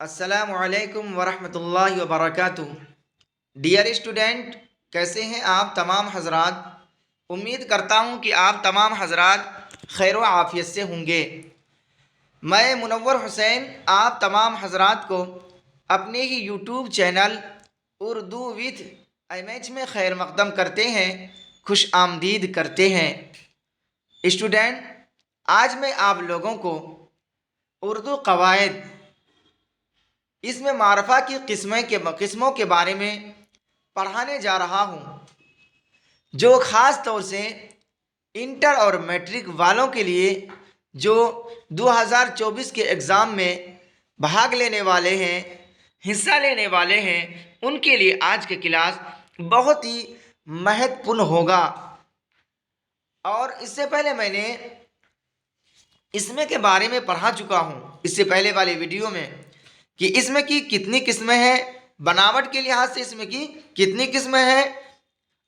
السلام علیکم ورحمۃ اللہ وبرکاتہ۔ ڈیئر اسٹوڈنٹ، کیسے ہیں آپ تمام حضرات؟ امید کرتا ہوں کہ آپ تمام حضرات خیر و عافیت سے ہوں گے۔ میں منور حسین آپ تمام حضرات کو اپنے ہی YouTube channel Urdu with M H میں خیر مقدم کرتے ہیں، خوش آمدید کرتے ہیں۔ اسٹوڈنٹ، آج میں آپ لوگوں کو اردو قواعد، اس میں معرفہ کی قسموں کے بارے میں پڑھانے جا رہا ہوں، جو خاص طور سے انٹر اور میٹرک والوں کے لیے جو 2024 کے ایگزام میں بھاگ لینے والے ہیں، حصہ لینے والے ہیں، ان کے لیے آج کی کلاس بہت ہی مہتوپورن ہوگا۔ اور اس سے پہلے میں نے اسم کے بارے میں پڑھا چکا ہوں اس سے پہلے والے ویڈیو میں، کہ اسم کی کتنی قسمیں ہیں، بناوٹ کے لحاظ سے اسم کی کتنی قسمیں ہیں،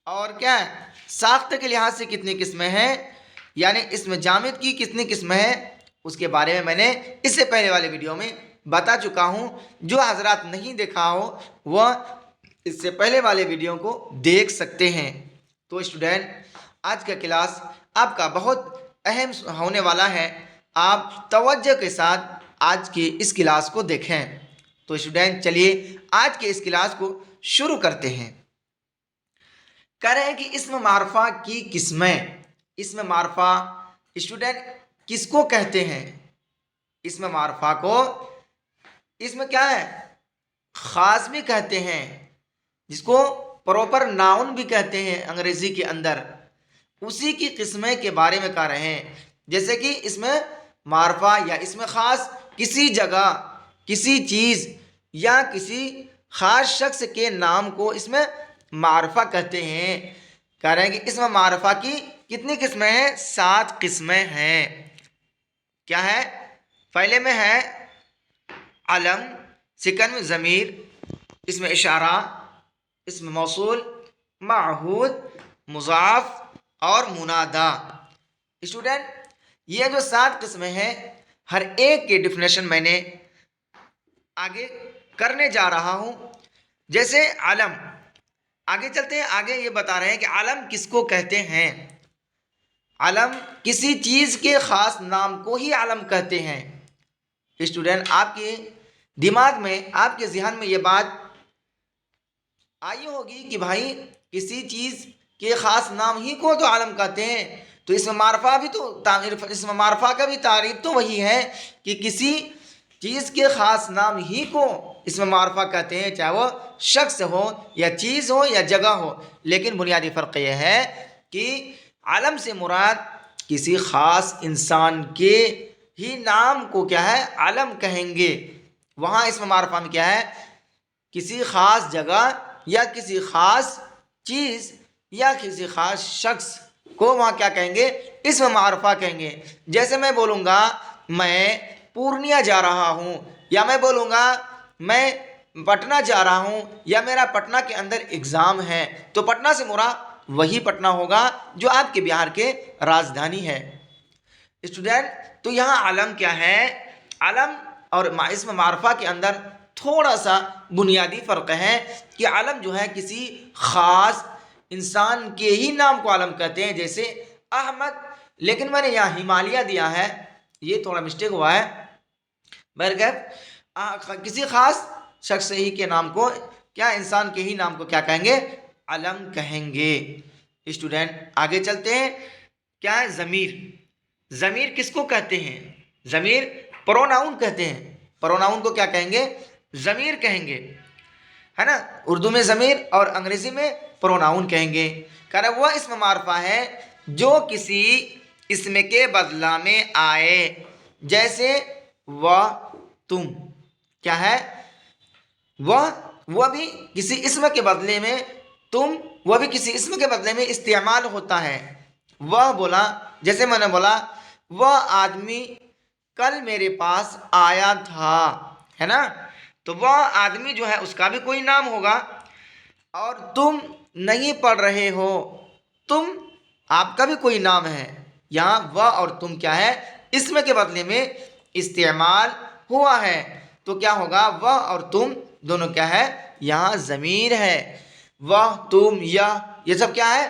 اور کیا ہے ساخت کے لحاظ سے کتنی قسمیں ہیں، یعنی اسم جامد کی کتنی قسمیں ہیں، اس کے بارے میں نے اس سے پہلے والے ویڈیو میں بتا چکا ہوں۔ جو حضرات نہیں دیکھا ہو وہ اس سے پہلے والے ویڈیو کو دیکھ سکتے ہیں۔ تو اسٹوڈنٹ، آج کا کلاس آپ کا بہت اہم ہونے والا ہے، آپ توجہ کے ساتھ آج کی اس کلاس کو دیکھیں۔ تو اسٹوڈنٹ، چلیے آج کے اس کلاس کو شروع کرتے ہیں۔ کہہ رہے ہیں کہ اسم معرفہ کی قسمیں۔ اسم معرفہ اسٹوڈنٹ کس کو کہتے ہیں؟ اسم معرفہ کو اسم کیا ہے؟ خاص بھی کہتے ہیں، جس کو پراپر ناؤن بھی کہتے ہیں انگریزی کے اندر۔ اسی کی قسمیں کے بارے میں کہہ رہے ہیں، جیسے کہ اسم معرفہ یا اسم خاص کسی جگہ، کسی چیز یا کسی خاص شخص کے نام کو اسم معرفہ کہتے ہیں۔ کہہ رہے ہیں کہ اسم معرفہ کی کتنی قسمیں ہیں؟ 7 قسمیں ہیں۔ کیا ہے؟ پہلے میں ہے علم، سیکنڈ میں ضمیر، اسم اشارہ، اسم موصول، معہود، مضاف اور منادا۔ اسٹوڈنٹ، یہ جو 7 قسمیں ہیں، ہر ایک کی ڈیفینیشن میں نے آگے کرنے جا رہا ہوں۔ جیسے علم، آگے چلتے ہیں، آگے یہ بتا رہے ہیں کہ علم کس کو کہتے ہیں۔ علم کسی چیز کے خاص نام کو ہی علم کہتے ہیں۔ اسٹوڈنٹ، آپ کے دماغ میں، آپ کے ذہن میں یہ بات آئی ہوگی کہ بھائی کسی چیز کے خاص نام ہی کو تو علم کہتے ہیں، تو اسم معرفہ بھی تو اسم معرفہ کا بھی تعریف تو وہی ہے کہ کسی چیز کے خاص نام ہی کو اسم معرفہ کہتے ہیں، چاہے وہ شخص ہو یا چیز ہو یا جگہ ہو۔ لیکن بنیادی فرق یہ ہے کہ علم سے مراد کسی خاص انسان کے ہی نام کو کیا ہے؟ علم کہیں گے۔ وہاں اسم معرفہ میں کیا ہے؟ کسی خاص جگہ یا کسی خاص چیز یا کسی خاص شخص کو وہاں کیا کہیں گے؟ اسم معرفہ کہیں گے۔ جیسے میں بولوں گا میں پورنیہ جا رہا ہوں، یا میں بولوں گا میں پٹنہ جا رہا ہوں، یا میرا پٹنہ کے اندر ایگزام ہے، تو پٹنہ سے مراد وہی پٹنہ ہوگا جو آپ کے بہار کے راجدھانی ہے۔ اسٹوڈنٹ، تو یہاں علم کیا ہے؟ علم اور اسم معرفہ کے اندر تھوڑا سا بنیادی فرق ہے کہ علم جو ہے کسی خاص انسان کے ہی نام کو علم کہتے ہیں، جیسے احمد، لیکن میں نے یہاں ہمالیہ دیا ہے، یہ تھوڑا مسٹیک ہوا ہے۔ کسی خاص شخص ہی کے نام کو، کیا انسان کے ہی نام کو کیا کہیں گے؟ علم کہیں گے۔ اسٹوڈنٹ، آگے چلتے ہیں۔ کیا ہے؟ ضمیر۔ ضمیر کس کو کہتے ہیں؟ ضمیر پروناؤن کہتے ہیں۔ پروناؤن کو کیا کہیں گے؟ ضمیر کہیں گے، ہے نا؟ اردو میں ضمیر اور انگریزی میں پروناؤن کہیں گے۔ کہہ رہا وہ اسم معرفہ ہے جو کسی اسم کے بدلہ میں آئے، جیسے وہ، تم۔ کیا ہے؟ وہ بھی کسی اسم کے بدلے میں، تم وہ بھی کسی اسم کے بدلے میں استعمال ہوتا ہے۔ وہ بولا، جیسے میں نے بولا وہ آدمی کل میرے پاس آیا تھا، ہے نا؟ تو وہ آدمی جو ہے اس کا بھی کوئی نام ہوگا۔ اور تم نہیں پڑھ رہے ہو، تم آپ کا بھی کوئی نام ہے۔ یہاں وہ اور تم کیا ہے؟ اسم کے بدلے میں استعمال ہوا ہے۔ تو کیا ہوگا؟ وہ اور تم دونوں کیا ہے؟ یہاں ضمیر ہے. وہ، تم، یہ سب کیا ہے؟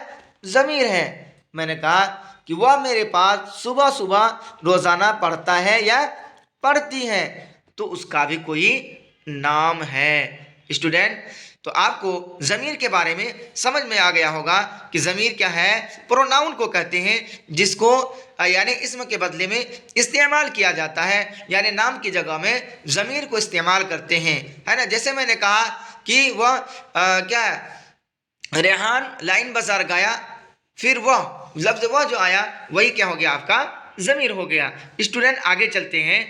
ضمیر ہے. میں نے کہا کہ وہ میرے پاس صبح صبح روزانہ پڑھتا ہے یا پڑھتی ہے، تو اس کا بھی کوئی نام ہے. اسٹوڈنٹ، تو آپ کو ضمیر کے بارے میں سمجھ میں آ گیا ہوگا کہ ضمیر کیا ہے؟ پروناؤن کو کہتے ہیں جس کو یعنی اسم کے بدلے میں استعمال کیا جاتا ہے، یعنی نام کی جگہ میں ضمیر کو استعمال کرتے ہیں، ہے نا. جیسے میں نے کہا کہ وہ کیا ہے؟ ریحان لائن بازار گیا، پھر وہ لفظ وہ جو آیا وہی کیا ہو گیا؟ آپ کا ضمیر ہو گیا. اسٹوڈنٹ آگے چلتے ہیں.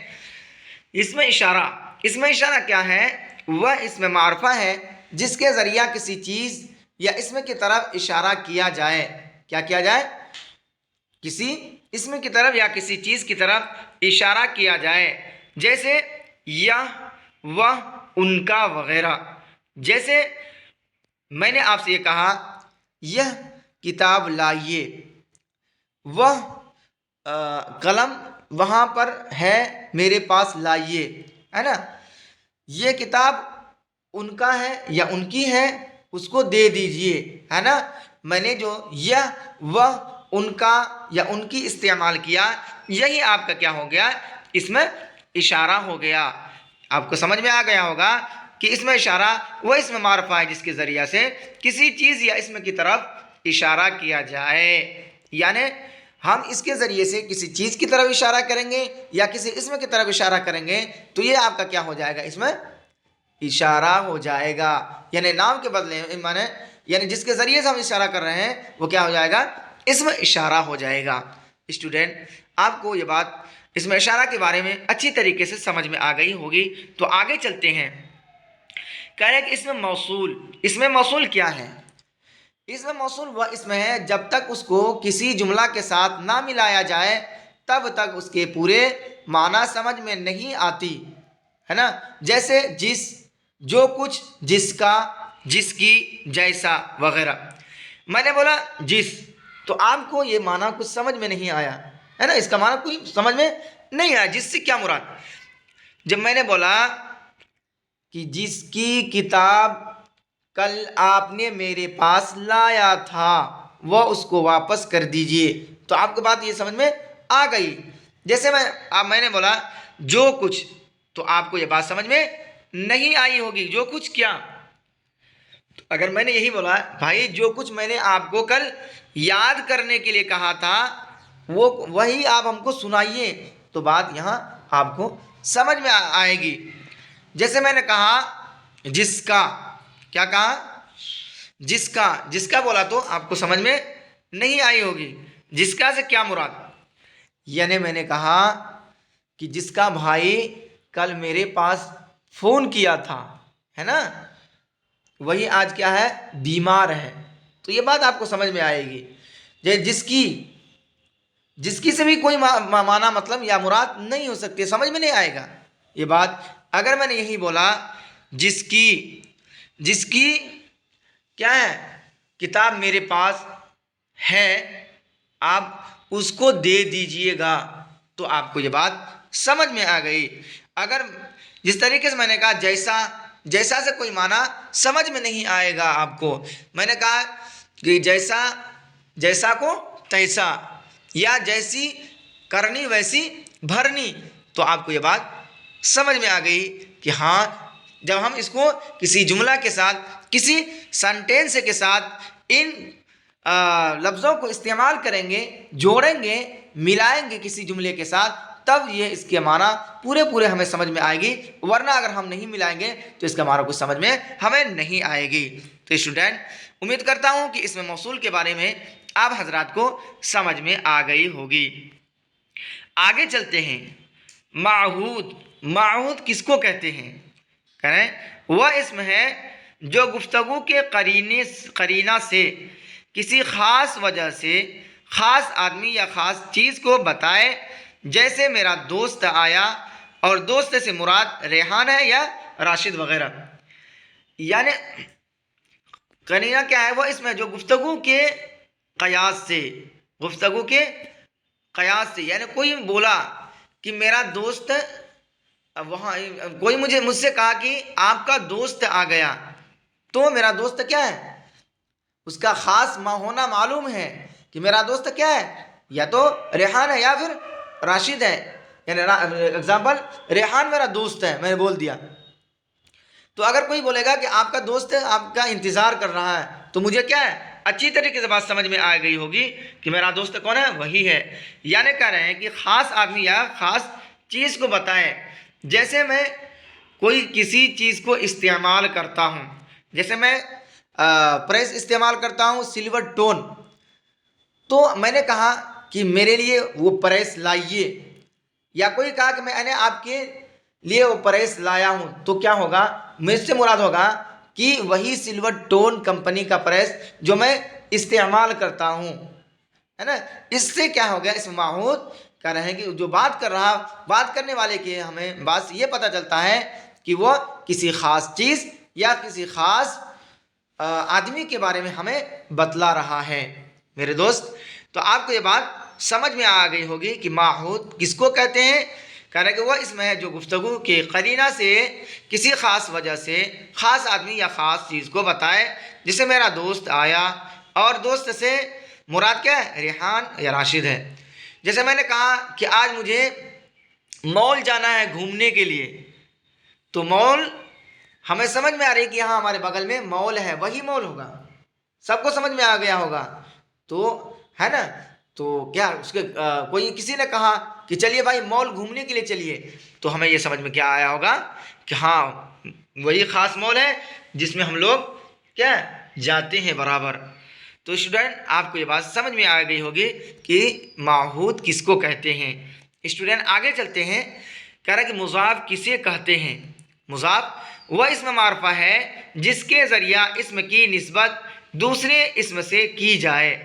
اسم اشارہ. اسم اشارہ کیا ہے؟ وہ اسم معرفہ ہے جس کے ذریعہ کسی چیز یا اسم کی طرف اشارہ کیا جائے. کیا کیا جائے؟ کسی اسم کی طرف یا کسی چیز کی طرف اشارہ کیا جائے. جیسے یہ، وہ، ان کا وغیرہ. جیسے میں نے آپ سے یہ کہا یہ کتاب لائیے، وہ قلم وہاں پر ہے میرے پاس لائیے، ہے نا. یہ کتاب ان کا ہے یا ان کی ہے، اس کو دے دیجئے، ہے نا. میں نے جو یہ، وہ، ان کا یا ان کی استعمال کیا، یہی آپ کا کیا ہو گیا؟ اس میں اشارہ ہو گیا. آپ کو سمجھ میں آ گیا ہوگا کہ اس میں اشارہ وہ اسم معرفہ ہے جس کے ذریعہ سے کسی چیز یا اسم کی طرف اشارہ کیا جائے. یعنی ہم اس کے ذریعے سے کسی چیز کی طرف اشارہ کریں گے یا کسی اسم کی طرف اشارہ کریں گے تو یہ آپ کا کیا ہو جائے گا؟ اس میں اشارہ ہو جائے گا. یعنی نام کے بدلے مانے یعنی جس کے ذریعے سے ہم اشارہ کر رہے ہیں وہ کیا ہو جائے گا؟ اسم اشارہ ہو جائے گا. اسٹوڈنٹ، آپ کو یہ بات اسم اشارہ کے بارے میں اچھی طریقے سے سمجھ میں آ گئی ہوگی. تو آگے چلتے ہیں. کہہ رہے کہ اسم موصول. اسم موصول کیا ہے؟ اسم موصول وہ اسم ہے جب تک اس کو کسی جملہ کے ساتھ نہ ملایا جائے تب تک اس کے پورے معنی سمجھ میں نہیں آتی، ہے نا. جیسے جس، جو کچھ، جس کا، جس کی، جیسا وغیرہ. میں نے بولا جس، تو آپ کو یہ معنی کچھ سمجھ میں نہیں آیا، ہے نا. اس کا معنی کوئی سمجھ میں نہیں آیا. جس سے کیا مراد؟ جب میں نے بولا کہ جس کی کتاب کل آپ نے میرے پاس لایا تھا وہ اس کو واپس کر دیجئے، تو آپ کو بات یہ سمجھ میں آ گئی. جیسے میں نے بولا جو کچھ، تو آپ کو یہ بات سمجھ میں نہیں آئی ہوگی. جو کچھ کیا؟ اگر میں نے یہی بولا بھائی جو کچھ میں نے آپ کو کل یاد کرنے کے لیے کہا تھا وہی آپ ہم کو سنائیے، تو بات یہاں آپ کو سمجھ میں آئے گی. جیسے میں نے کہا جس کا، کیا کہا؟ جس کا. جس کا بولا تو آپ کو سمجھ میں نہیں آئی ہوگی. جس کا سے کیا مراد؟ یعنی میں نے کہا کہ جس کا بھائی کل میرے پاس فون کیا تھا، ہے نا، وہی آج کیا ہے؟ بیمار ہے. تو یہ بات آپ کو سمجھ میں آئے گی. جس کی، جس کی سے بھی کوئی معنی مطلب یا مراد نہیں ہو سکتی، سمجھ میں نہیں آئے گا یہ بات. اگر میں نے یہی بولا جس کی، جس کی کیا ہے؟ کتاب میرے پاس ہے، آپ اس کو دے دیجئے گا، تو آپ کو یہ بات سمجھ میں آ گئی. اگر جس طریقے سے میں نے کہا جیسا، جیسا سے کوئی معنی سمجھ میں نہیں آئے گا آپ کو. میں نے کہا کہ جیسا، جیسا کو تیسا، یا جیسی کرنی ویسی بھرنی، تو آپ کو یہ بات سمجھ میں آ گئی کہ ہاں جب ہم اس کو کسی جملہ کے ساتھ، کسی سنٹینس کے ساتھ ان لفظوں کو استعمال کریں گے، جوڑیں گے، ملائیں گے کسی جملے کے ساتھ، تب یہ اس کے معنی پورے ہمیں سمجھ میں آئے گی. ورنہ اگر ہم نہیں ملائیں گے تو اس کا معنی کچھ سمجھ میں ہمیں نہیں آئے گی. تو اسٹوڈنٹ، امید کرتا ہوں کہ اس میں موصول کے بارے میں آپ حضرات کو سمجھ میں آ گئی ہوگی. آگے چلتے ہیں. معہود. معہود کس کو کہتے ہیں؟ کریں وہ اسم ہے جو گفتگو کے قرینہ سے کسی خاص وجہ سے خاص آدمی یا خاص چیز کو بتائے. جیسے میرا دوست آیا، اور دوست سے مراد ریحان ہے یا راشد وغیرہ. یعنی قرینہ کیا ہے؟ وہ اسم ہے جو گفتگو کے قیاس سے، گفتگو کے قیاس سے، یعنی کوئی بولا کہ میرا دوست اب وہاں کوئی مجھ سے کہا کہ آپ کا دوست آ گیا، تو میرا دوست کیا ہے، اس کا خاص ہونا معلوم ہے کہ میرا دوست کیا ہے، یا تو ریحان ہے یا پھر راشد ہے. یعنی اگزامپل ریحان میرا دوست ہے، میں نے بول دیا. تو اگر کوئی بولے گا کہ آپ کا دوست آپ کا انتظار کر رہا ہے، تو مجھے کیا ہے، اچھی طریقے سے بات سمجھ میں آ گئی ہوگی کہ میرا دوست کون ہے، وہی ہے. یعنی کہہ رہے ہیں کہ خاص آدمی یا خاص چیز کو بتائیں. جیسے میں کوئی کسی چیز کو استعمال کرتا ہوں، جیسے میں پریس استعمال کرتا ہوں سلور ٹون، تو میں نے کہا کہ میرے لیے وہ پریس لائیے، یا کوئی کہا کہ میں نے آپ کے لیے وہ پریس لایا ہوں، تو کیا ہوگا، مجھ سے مراد ہوگا کہ وہی سلور ٹون کمپنی کا پریس جو میں استعمال کرتا ہوں، ہے نا. اس سے کیا ہو گیا، اس معہود کہہ رہے ہیں کہ جو بات کرنے والے کی ہمیں بات یہ پتہ چلتا ہے کہ وہ کسی خاص چیز یا کسی خاص آدمی کے بارے میں ہمیں بتلا رہا ہے. میرے دوست، تو آپ کو یہ بات سمجھ میں آ گئی ہوگی کہ معہود کس کو کہتے ہیں. کہہ رہے کہ وہ اس میں ہے جو گفتگو کے قرینہ سے کسی خاص وجہ سے خاص آدمی یا خاص چیز کو بتائے. جسے میرا دوست آیا، اور دوست سے مراد کیا ہے، ریحان یا راشد ہے. جیسے میں نے کہا کہ آج مجھے مال جانا ہے گھومنے کے لیے، تو مال ہمیں سمجھ میں آ رہی ہے کہ یہاں ہمارے بغل میں مال ہے، وہی مال ہوگا، سب کو سمجھ میں آ گیا ہوگا. تو ہے نا، تو کیا اس کے کوئی کسی نے کہا کہ چلیے بھائی مال گھومنے کے لیے چلیے، تو ہمیں یہ سمجھ میں کیا آیا ہوگا کہ ہاں وہی خاص مال ہے جس میں ہم لوگ کیا جاتے ہیں برابر. تو اسٹوڈنٹ، آپ کو یہ بات سمجھ میں آ گئی ہوگی کہ معہود کس کو کہتے ہیں. اسٹوڈنٹ آگے چلتے ہیں. کہہ رہا ہے کہ مضاف کسے کہتے ہیں. مضاف وہ اسم معرفہ ہے جس کے ذریعہ اسم کی نسبت دوسرے اسم سے کی جائے،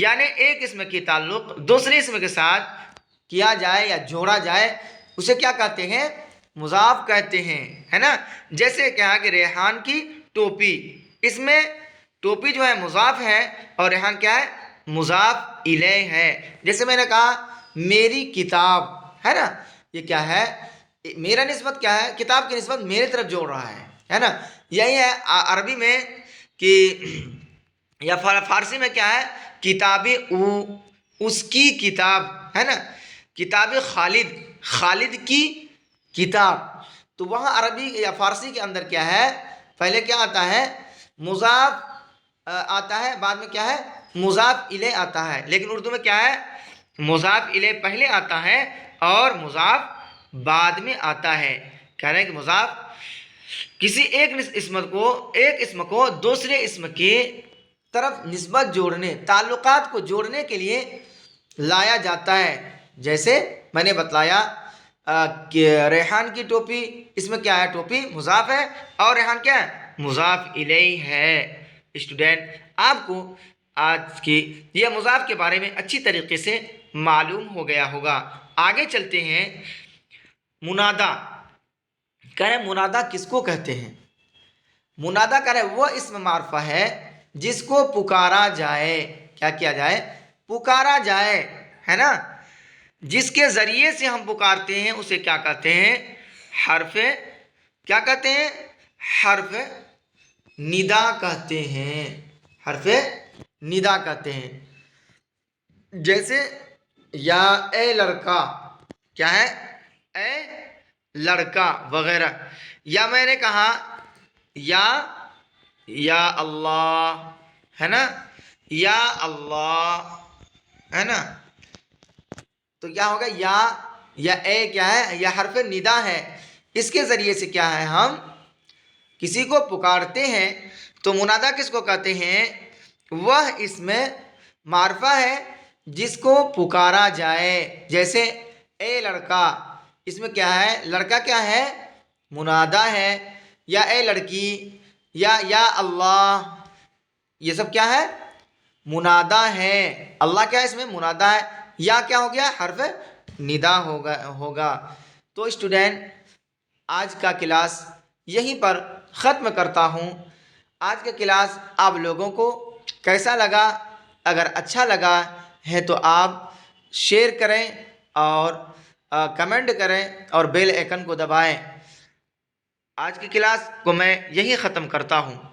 یعنی ایک اسم کی تعلق دوسرے اسم کے ساتھ کیا جائے یا جوڑا جائے، اسے کیا کہتے ہیں، مضاف کہتے ہیں، ہے نا. جیسے کہا کہ ریحان کی ٹوپی، اس میں ٹوپی جو ہے مضاف ہے اور ریحان کیا ہے، مضاف الیہ ہے. جیسے میں نے کہا میری کتاب، ہے نا، یہ کیا ہے، میرا نسبت کیا ہے، کتاب کی نسبت میرے طرف جوڑ رہا ہے نا. یہی ہے عربی میں کہ یا فارسی میں کیا ہے، کتاب او، اس کی کتاب، ہے نا. کتاب خالد، خالد کی کتاب. تو وہاں عربی یا فارسی کے اندر کیا ہے، پہلے کیا آتا ہے، مضاف آتا ہے، بعد میں کیا ہے، مضاف الیہ آتا ہے. لیکن اردو میں کیا ہے، مضاف الیہ پہلے آتا ہے اور مضاف بعد میں آتا ہے. کہہ رہے ہیں کہ مضاف کسی ایک اسم کو دوسرے اسم کی طرف نسبت جوڑنے، تعلقات کو جوڑنے کے لیے لایا جاتا ہے. جیسے میں نے بتلایا کہ ریحان کی ٹوپی، اس میں کیا ہے، ٹوپی مضاف ہے اور ریحان کیا ہے، مضاف الیہ ہے. اسٹوڈنٹ، آپ کو آج کی یہ مضاف کے بارے میں اچھی طریقے سے معلوم ہو گیا ہوگا. آگے چلتے ہیں. منادا، کہہ رہے منادا کس کو کہتے ہیں. منادا کہہ رہے وہ اسم معرفہ ہے جس کو پکارا جائے، کیا کیا جائے، پکارا جائے، ہے نا. جس کے ذریعے سے ہم پکارتے ہیں اسے کیا کہتے ہیں، حرف کیا کہتے ہیں، حرف ندا کہتے ہیں، حرف ندا کہتے ہیں. جیسے یا اے لڑکا، کیا ہے، اے لڑکا وغیرہ. یا میں نے کہا یا اللہ، ہے نا، یا اللہ، ہے نا. تو کیا ہوگا، یا اے کیا ہے، یا حرف ندا ہے. اس کے ذریعے سے کیا ہے، ہم کسی کو پکارتے ہیں. تو منادا کس کو کہتے ہیں، وہ اسم معرفہ ہے جس کو پکارا جائے. جیسے اے لڑکا، اس میں کیا ہے، لڑکا کیا ہے، منادا ہے. یا اے لڑکی، یا اللہ، یہ سب کیا ہے، منادا ہے. اللہ کیا ہے، اس میں منادا ہے. یا کیا ہو گیا، حرف ندا ہوگا. تو اسٹوڈنٹ، آج کا کلاس یہیں پر ختم کرتا ہوں. آج کا کلاس آپ لوگوں کو کیسا لگا، اگر اچھا لگا ہے تو آپ شیئر کریں اور کمنٹ کریں اور بیل آئکن کو دبائیں۔ آج کی کلاس کو میں یہی ختم کرتا ہوں۔